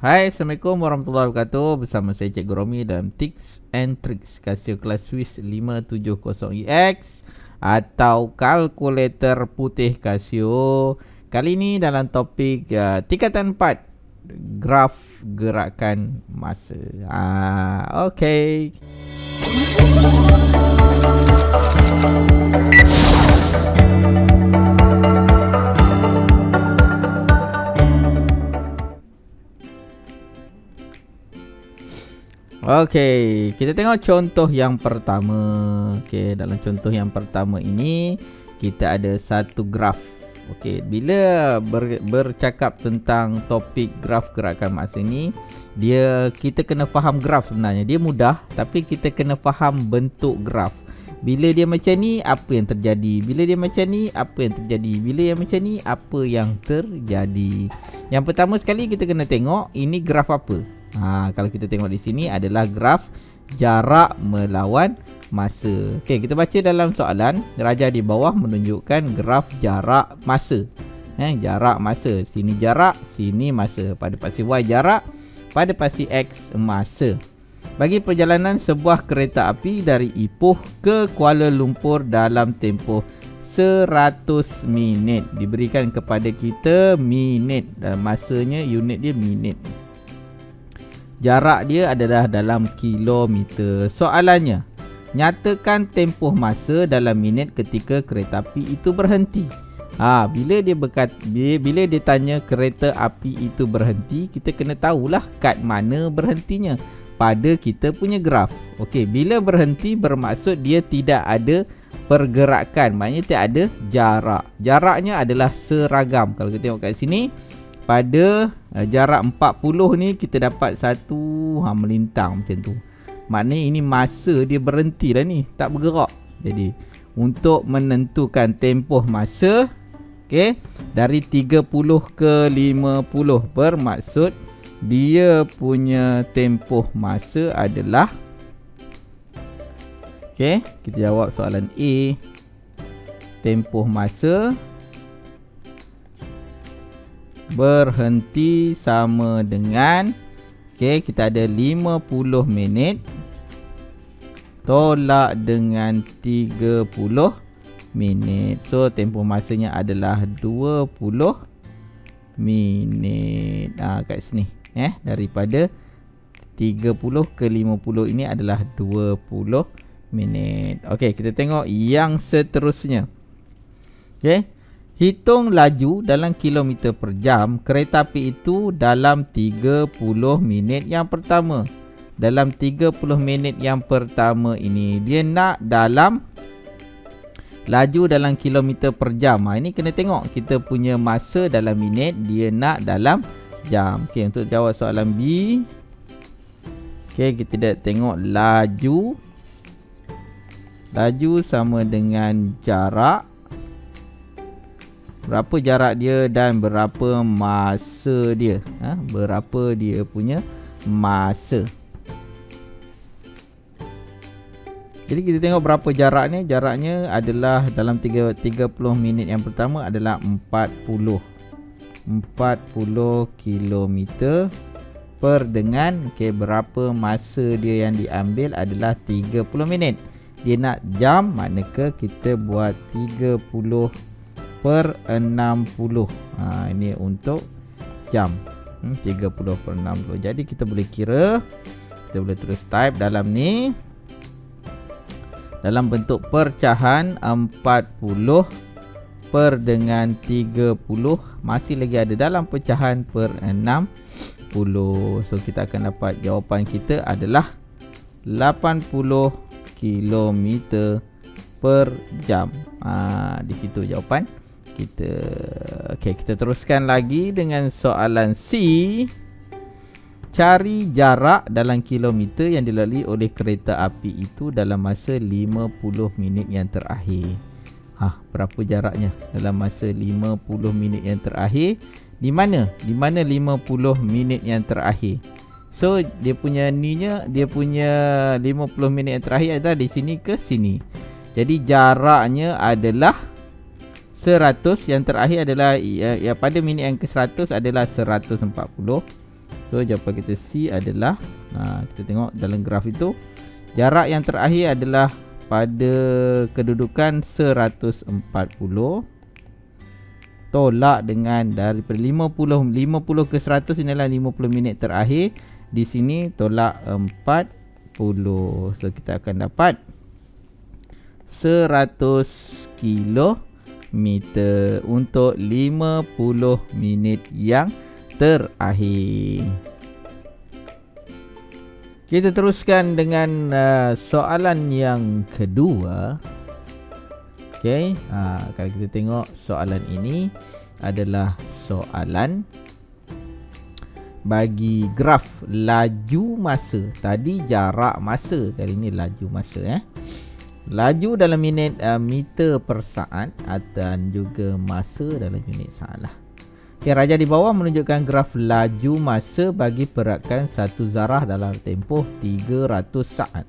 Hai, Assalamualaikum warahmatullahi wabarakatuh. Bersama saya Cikgu Romi dalam Tips and Tricks Casio kelas Swiss 570EX atau kalkulator putih Casio. Kali ini dalam topik tingkatan 4, graf gerakan masa. Okey. Okey, kita tengok contoh yang pertama. Okey, dalam contoh yang pertama ini kita ada satu graf. Okey, bila bercakap tentang topik graf gerakan masa ni, kita kena faham graf sebenarnya. Dia mudah tapi kita kena faham bentuk graf. Bila dia macam ni, apa yang terjadi? Bila dia macam ni, apa yang terjadi? Bila yang macam ni, apa yang terjadi? Yang pertama sekali kita kena tengok ini graf apa. Kalau kita tengok di sini adalah graf jarak melawan masa. Okey, kita baca dalam soalan, darjah di bawah menunjukkan graf jarak masa. Jarak masa. Sini jarak, sini masa. Pada pasti Y jarak, pada pasti X masa. Bagi perjalanan sebuah kereta api dari Ipoh ke Kuala Lumpur dalam tempoh 100 minit. Diberikan kepada kita minit. Dan masanya unit dia minit. Jarak dia adalah dalam kilometer. Soalannya, nyatakan tempoh masa dalam minit ketika kereta api itu berhenti. Bila dia tanya kereta api itu berhenti, kita kena tahulah kat mana berhentinya pada kita punya graf. Okey, bila berhenti bermaksud dia tidak ada pergerakan, maknanya tidak ada jarak. Jaraknya adalah seragam. Kalau kita tengok kat sini, pada jarak 40 ni kita dapat satu melintang macam tu. Maknanya ini masa dia berhenti dah ni, tak bergerak. Jadi untuk menentukan tempoh masa, okey, dari 30 ke 50 bermaksud dia punya tempoh masa adalah, okey, kita jawab soalan A. Tempoh masa berhenti sama dengan, okey, kita ada 50 minit tolak dengan 30 minit. So tempoh masanya adalah 20 minit. Kat sini daripada 30 ke 50 ini adalah 20 minit. Okey, kita tengok yang seterusnya. Okey, hitung laju dalam kilometer per jam kereta api itu dalam 30 minit yang pertama. Dalam 30 minit yang pertama ini dia nak dalam laju dalam kilometer per jam. Ini kena tengok kita punya masa dalam minit, dia nak dalam jam. Okey, untuk jawab soalan B, okey, kita dah tengok laju. Laju sama dengan jarak. Berapa jarak dia dan berapa masa dia. Berapa dia punya masa. Jadi kita tengok berapa jarak ni. Jaraknya adalah dalam 30 minit yang pertama adalah 40 kilometer per dengan, okey, berapa masa dia yang diambil adalah 30 minit. Dia nak jam, manakah kita buat 30 per 60. Ini untuk jam. 30 per 60. Jadi kita boleh kira. Kita boleh terus type dalam ni, dalam bentuk percahan 40 per dengan 30. Masih lagi ada dalam pecahan per 60. So kita akan dapat jawapan kita adalah 80 km per jam. Di situ jawapan kita. Okey, kita teruskan lagi dengan soalan C. Cari jarak dalam kilometer yang dilalui oleh kereta api itu dalam masa 50 minit yang terakhir. Berapa jaraknya dalam masa 50 minit yang terakhir? Di mana? Di mana 50 minit yang terakhir? So dia punya 50 minit yang terakhir adalah di sini ke sini. Jadi jaraknya adalah 100. Yang terakhir adalah pada minit yang ke 100 adalah 140. So jawapan kita C adalah, kita tengok dalam graf itu, jarak yang terakhir adalah pada kedudukan 140, tolak dengan daripada 50 ke 100 inilah 50 minit terakhir. Di sini tolak 40. So kita akan dapat 100 kilometer untuk 50 minit yang terakhir. Kita teruskan dengan soalan yang kedua. Okey, kalau kita tengok soalan ini adalah soalan bagi graf laju masa. Tadi jarak masa, kali ini laju masa. Laju dalam minit meter per saat dan juga masa dalam unit saat lah. Okay, raja di bawah menunjukkan graf laju masa bagi perakan satu zarah dalam tempoh 300 saat.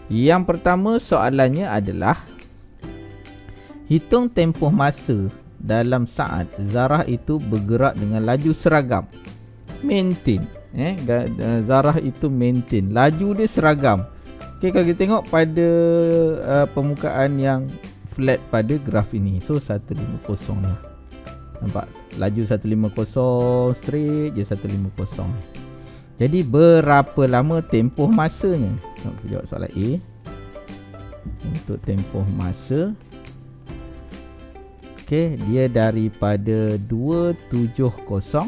Yang pertama soalannya adalah, hitung tempoh masa dalam saat zarah itu bergerak dengan laju seragam. Maintain. Zarah itu maintain. Laju dia seragam. Okay, kalau kita tengok pada permukaan yang flat pada graf ini. So 150 ni. Nampak? Laju 150 straight je 150. Jadi berapa lama tempoh masanya? Kita jawab soalan A. Untuk tempoh masa, okey, dia daripada 270,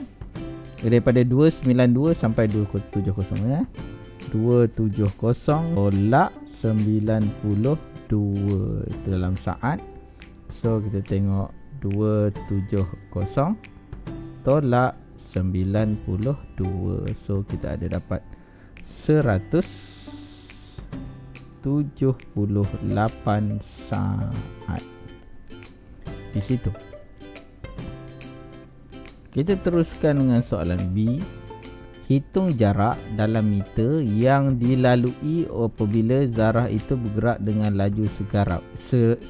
daripada 292 sampai 270 270 tolak 92 itu dalam saat. So kita tengok 270 tolak 92. So kita ada dapat 178 saat di situ. Kita teruskan dengan soalan B. Hitung jarak dalam meter yang dilalui apabila zarah itu bergerak dengan laju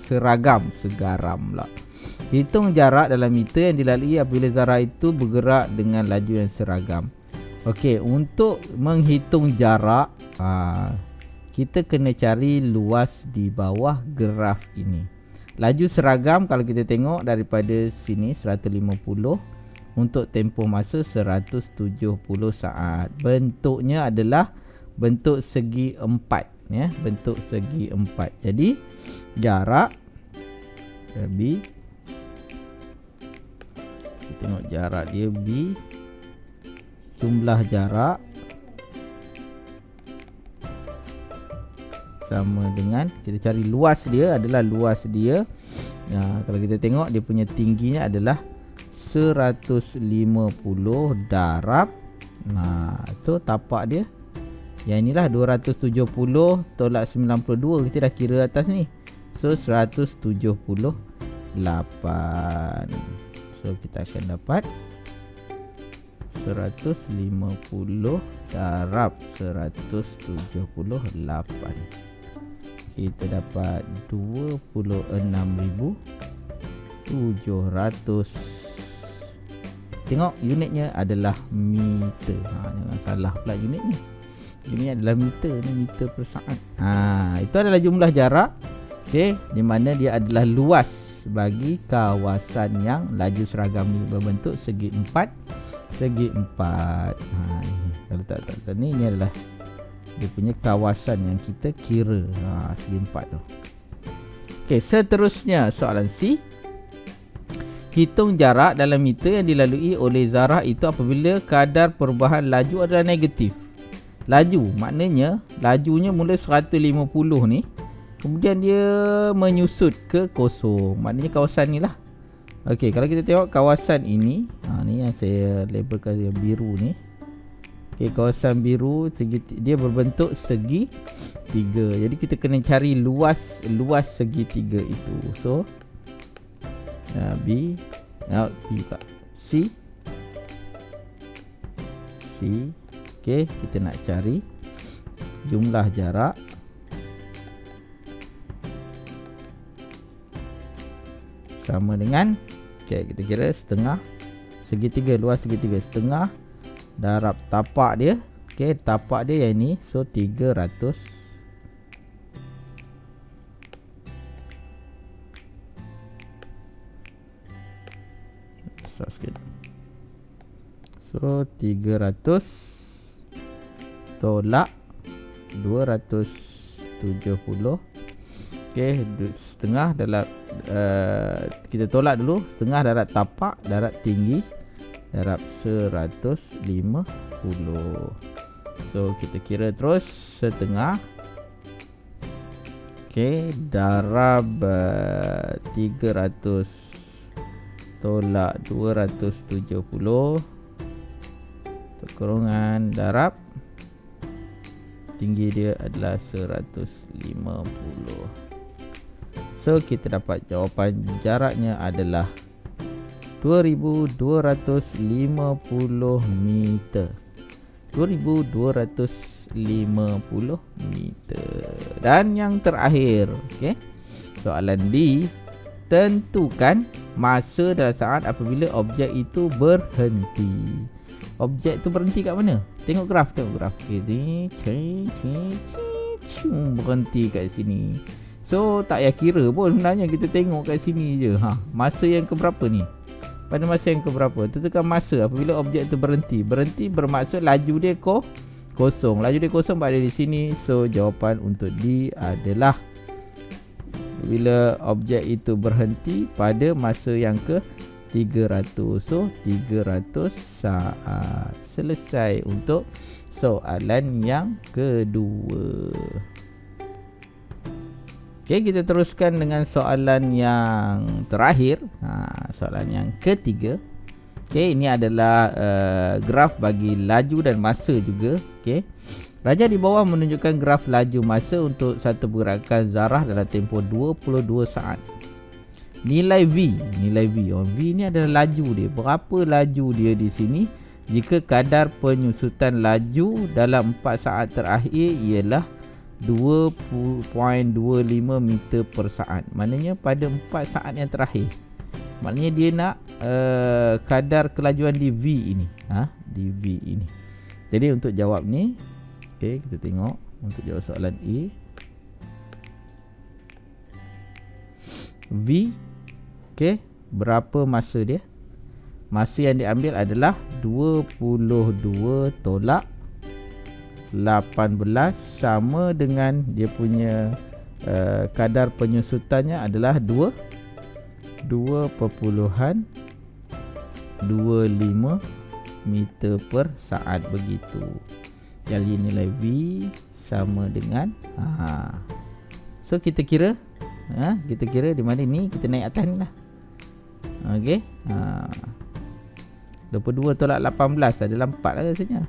seragam. Hitung jarak dalam meter yang dilalui apabila zarah itu bergerak dengan laju yang seragam. Okey, untuk menghitung jarak, kita kena cari luas di bawah graf ini. Laju seragam kalau kita tengok daripada sini 150, untuk tempoh masa 170 saat. Bentuknya adalah bentuk segi 4, ya, bentuk segi 4. Jadi jarak B, kita tengok jarak dia B, jumlah jarak sama dengan, kita cari luas dia adalah luas dia. Kalau kita tengok dia punya tingginya adalah 150 darab. So tapak dia yang inilah 270 tolak 92. Kita dah kira atas ni. So 178. So kita akan dapat 150 darab 178. Kita dapat 26,700. Tengok unitnya adalah meter. Jangan salah pula unitnya. Unitnya adalah meter, ni meter per saat. Itu adalah jumlah jarak. Okey, di mana dia adalah luas bagi kawasan yang laju seragam ni berbentuk segi 4. Kalau tak ni adalah dia punya kawasan yang kita kira. Segi 4 tu. Okey, seterusnya soalan C. Hitung jarak dalam meter yang dilalui oleh zarah itu apabila kadar perubahan laju adalah negatif. Laju, maknanya lajunya mula 150 ni, kemudian dia menyusut ke kosong. Maknanya kawasan ni lah. Okey, kalau kita tengok kawasan ini, ni yang saya labelkan yang biru ni. Okey, kawasan biru dia berbentuk segi 3. Jadi kita kena cari luas segi 3 itu. So B tak C. Okey, kita nak cari jumlah jarak sama dengan, okey, kita kira setengah segi 3, luas segi 3 setengah darab tapak dia. Okey, tapak dia yang ni. So 300. Besar sikit. So 300 tolak 270. Okey, setengah dalam kita tolak dulu. Setengah darab tapak, darab tinggi, darab 150. So kita kira terus setengah. Okey, darab 300 tolak 270 kurungan darab tinggi dia adalah 150. So kita dapat jawapan jaraknya adalah 2250 meter. 2250 meter. Dan yang terakhir, okey. Soalan D, tentukan masa dalam saat apabila objek itu berhenti. Objek tu berhenti kat mana? Tengok graf. Ini berhenti kat sini. So tak payah kira pun sebenarnya, kita tengok kat sini je. Masa yang keberapa ni? Pada masa yang keberapa? Tentukan masa apabila objek tu berhenti. Berhenti bermaksud laju dia kosong. Laju dia kosong berada di sini. So jawapan untuk D adalah bila objek itu berhenti pada masa yang ke 300. So 300 saat. Selesai untuk soalan yang kedua. Okey, kita teruskan dengan soalan yang terakhir. Soalan yang ketiga. Okey, ini adalah graf bagi laju dan masa juga. Okey. Raja di bawah menunjukkan graf laju masa untuk satu pergerakan zarah dalam tempoh 22 saat. Nilai V. V ni adalah laju dia. Berapa laju dia di sini? Jika kadar penyusutan laju dalam 4 saat terakhir ialah 2.25 meter per saat. Maknanya pada 4 saat yang terakhir. Maknanya dia nak kadar kelajuan di V ini. Di V ini. Jadi untuk jawab ni, okey, kita tengok untuk jawab soalan A. V, okey, berapa masa dia? Masa yang diambil adalah 22 tolak 18 sama dengan dia punya kadar penyusutannya adalah 2.25 meter per saat begitu. Jadi nilai V sama dengan so kita kira di mana ni, kita naik atas ni lah. Okey. 22 tolak 18 adalah 4 lah rasanya.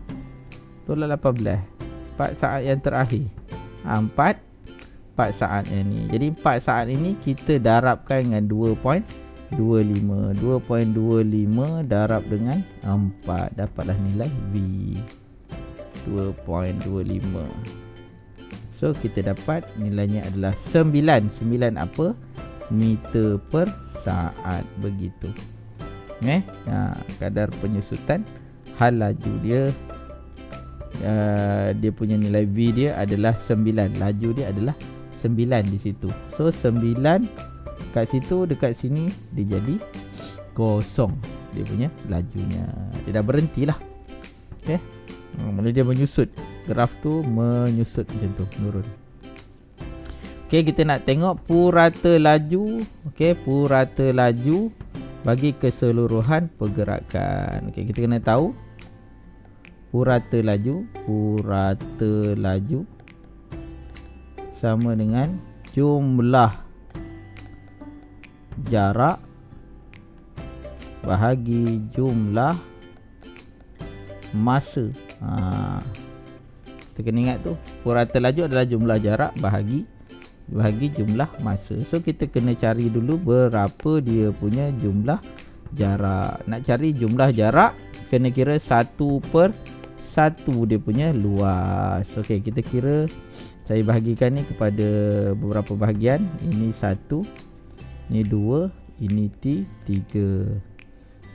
Tolak 18. 4 saat yang terakhir. 4 saat yang ni. Jadi 4 saat ini kita darabkan dengan 2.25. 2.25 darab dengan 4. Dapatlah nilai V. 2.25. So kita dapat nilainya adalah 9 apa? Meter per saat begitu. Kadar penyusutan hal laju dia, dia punya nilai V dia adalah 9. Laju dia adalah 9 di situ. So 9 kat situ, dekat sini dia jadi kosong. Dia punya lajunya. Dia dah berhentilah. Okey. Mula dia menyusut. Graf tu menyusut macam tu, menurun. Okey, kita nak tengok purata laju. Okey, purata laju bagi keseluruhan pergerakan. Okey, kita kena tahu purata laju sama dengan jumlah jarak bahagi jumlah masa. Kita kena ingat tu, purata laju adalah jumlah jarak bahagi jumlah masa. So kita kena cari dulu berapa dia punya jumlah jarak. Nak cari jumlah jarak, kena kira 1/1 dia punya luas. Okey, kita kira, saya bahagikan ni kepada beberapa bahagian. Ini 1, ini 2, ini 3.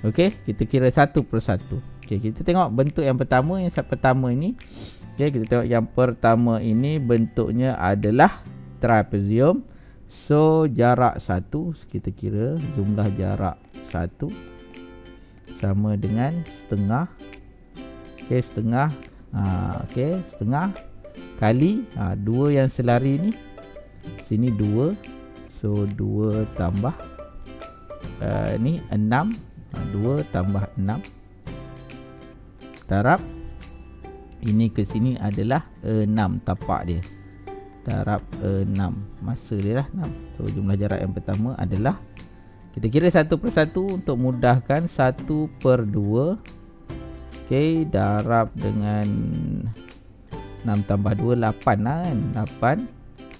Okey, kita kira 1/1. Okey, kita tengok bentuk yang pertama. Yang pertama ini, okey, kita tengok yang pertama ini bentuknya adalah trapezium. So jarak 1, kita kira jumlah jarak 1 sama dengan setengah. Okey, setengah. Okey, setengah kali 2 yang selari ni. Sini 2. So 2 tambah ni 6. 2 tambah 6 darab ini ke sini adalah 6 tapak dia. Darab 6. Masa dia lah 6. So jumlah jarak yang pertama adalah, kita kira satu persatu untuk mudahkan, 1/2. Okey, darab dengan 6 tambah 2 8 lah kan. 8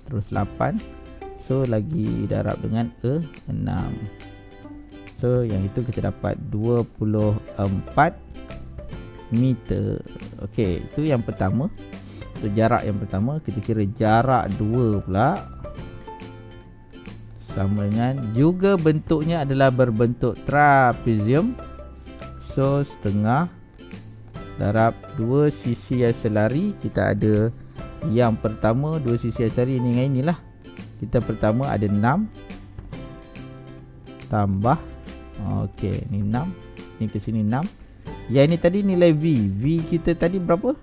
terus 8. So lagi darab dengan 6. So yang itu kita dapat 24 meter. Okey, itu yang pertama. So jarak yang pertama. Kita kira jarak 2 pula sama dengan, juga bentuknya adalah berbentuk trapezium. So setengah darab 2 sisi yang selari. Kita ada yang pertama 2 sisi yang selari ini dengan inilah. Kita pertama ada 6 tambah, okey, ni 6, ni ke sini 6. Yang ini tadi nilai V. V kita tadi berapa?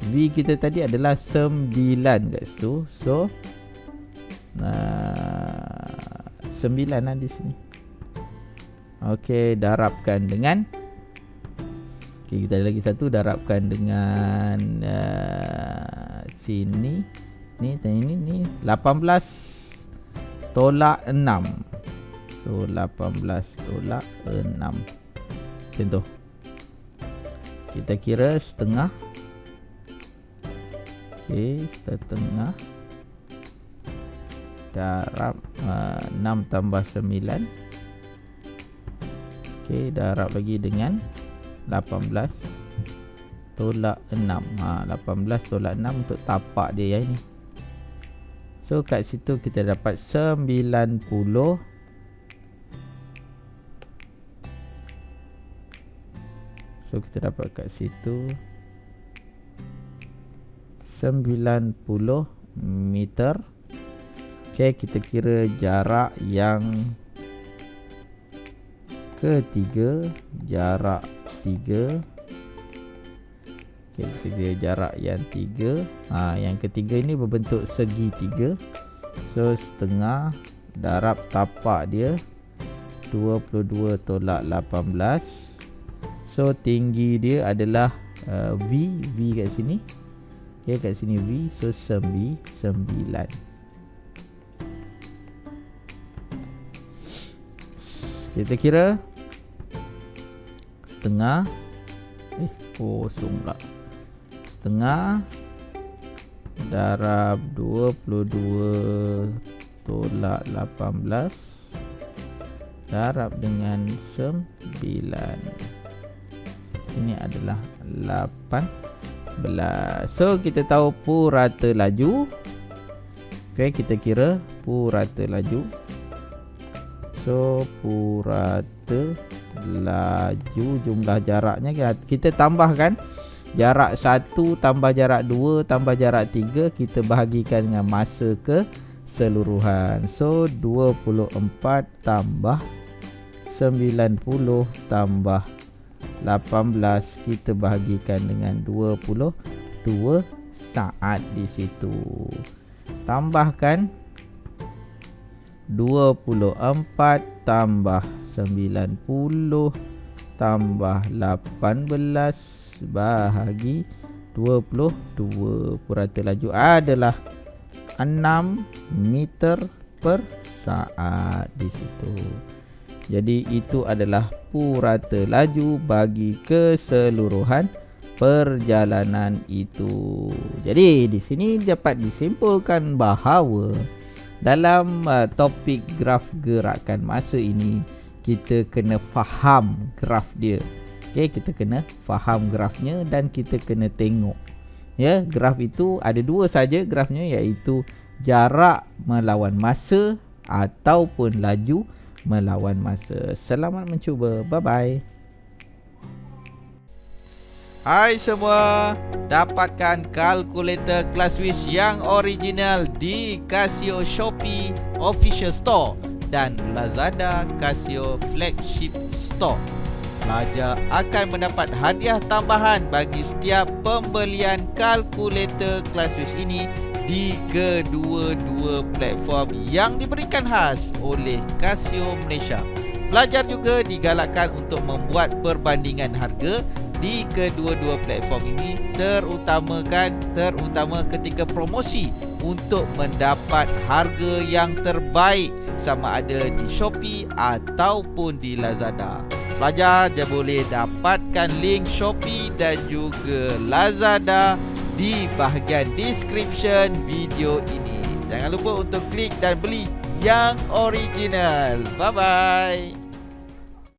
V kita tadi adalah 9 kat situ. So 9 lah di sini. Okey, darabkan dengan, okey, kita ada lagi satu, darabkan dengan sini. Ni 18 tolak 6. So 18 tolak 6. Macam tu. Kita kira setengah. Okey, setengah darab 6 tambah 9. Okey, darab lagi dengan 18 tolak 6. 18 tolak 6 untuk tapak dia yang ini. So kat situ kita dapat 90. So kita dapat kat situ 90 meter. Okey, kita kira jarak yang ketiga. Jarak 3. Okey, kita kira jarak yang 3. Yang ketiga ini berbentuk segitiga. So setengah darab tapak dia 22 tolak 18. So tinggi dia adalah V kat sini. Okey, kat sini V. So 9. Kita kira setengah kosong pula. Setengah darab 22 tolak 18 darab dengan 9. Ini adalah 18. So kita tahu purata laju. Okey, kita kira purata laju. So purata laju, jumlah jaraknya kita tambahkan. Jarak 1 tambah jarak 2 tambah jarak 3, kita bahagikan dengan masa keseluruhan. So 24 tambah 90 tambah 18, kita bahagikan dengan 22 saat di situ. Tambahkan 24 tambah 90 tambah 18 bahagi 22. Purata laju adalah 6 meter per saat di situ. Jadi itu adalah purata laju bagi keseluruhan perjalanan itu. Jadi di sini dapat disimpulkan bahawa dalam topik graf gerakan masa ini, kita kena faham graf dia. Okey, kita kena faham grafnya dan kita kena tengok. Ya, graf itu ada dua saja grafnya, iaitu jarak melawan masa ataupun laju melawan masa. Selamat mencuba. Bye bye. Hai semua, dapatkan kalkulator ClassWiz yang original di Casio Shopee Official Store dan Lazada Casio Flagship Store. Pelajar akan mendapat hadiah tambahan bagi setiap pembelian kalkulator ClassWiz ini di kedua-dua platform yang diberikan khas oleh Casio Malaysia. Pelajar juga digalakkan untuk membuat perbandingan harga di kedua-dua platform ini, terutama ketika promosi untuk mendapat harga yang terbaik sama ada di Shopee ataupun di Lazada. Pelajar je boleh dapatkan link Shopee dan juga Lazada di bahagian description video ini. Jangan lupa untuk klik dan beli yang original. Bye bye.